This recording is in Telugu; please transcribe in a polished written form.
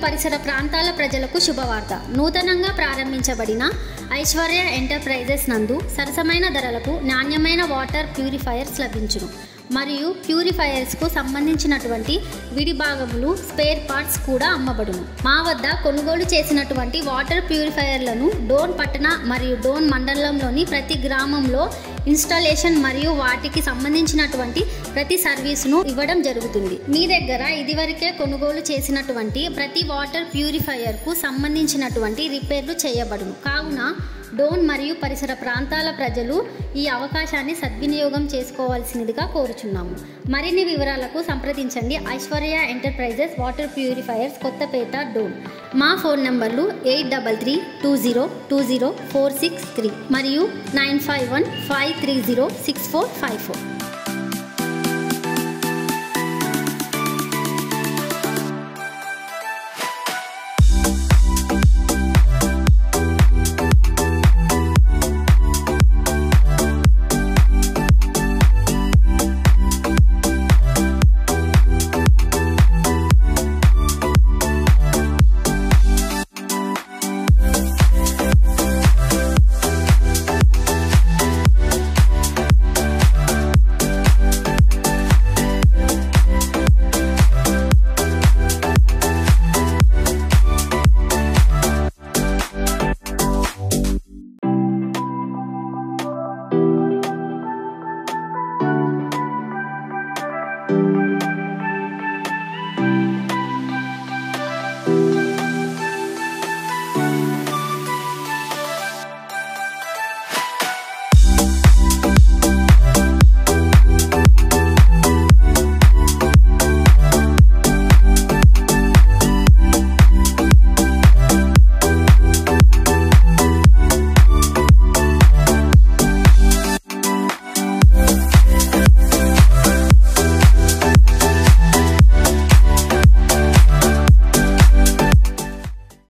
పరిసర ప్రాంతాల ప్రజలకు శుభవార్త. నూతనంగా ప్రారంభించబడిన ఐశ్వర్య ఎంటర్ప్రైజెస్ నందు సరసమైన ధరలకు నాణ్యమైన వాటర్ ప్యూరిఫైయర్స్ లభించును మరియు ప్యూరిఫైయర్స్కు సంబంధించినటువంటి విడి భాగములు స్పేర్ పార్ట్స్ కూడా అమ్మబడును. మా వద్ద కొనుగోలు చేసినటువంటి వాటర్ ప్యూరిఫైయర్లను డోన్ పట్టణ మరియు డోన్ మండలంలోని ప్రతి గ్రామంలో ఇన్స్టాలేషన్ మరియు వాటికి సంబంధించినటువంటి ప్రతి సర్వీసును ఇవ్వడం జరుగుతుంది. మీ దగ్గర ఇదివరకే కొనుగోలు చేసినటువంటి ప్రతి వాటర్ ప్యూరిఫైయర్కు సంబంధించినటువంటి రిపేర్లు చేయబడును. కావున డోన్ మరియు పరిసర ప్రాంతాల ప్రజలు ఈ అవకాశాన్ని సద్వినియోగం చేసుకోవాల్సినదిగా కోరుచున్నాము. మరిన్ని వివరాలకు సంప్రదించండి Aishwarya enterprises water purifiers, Kothapeta, Dhone. మా ఫోన్ నంబర్లు 8332020463 మరియు 95153064554.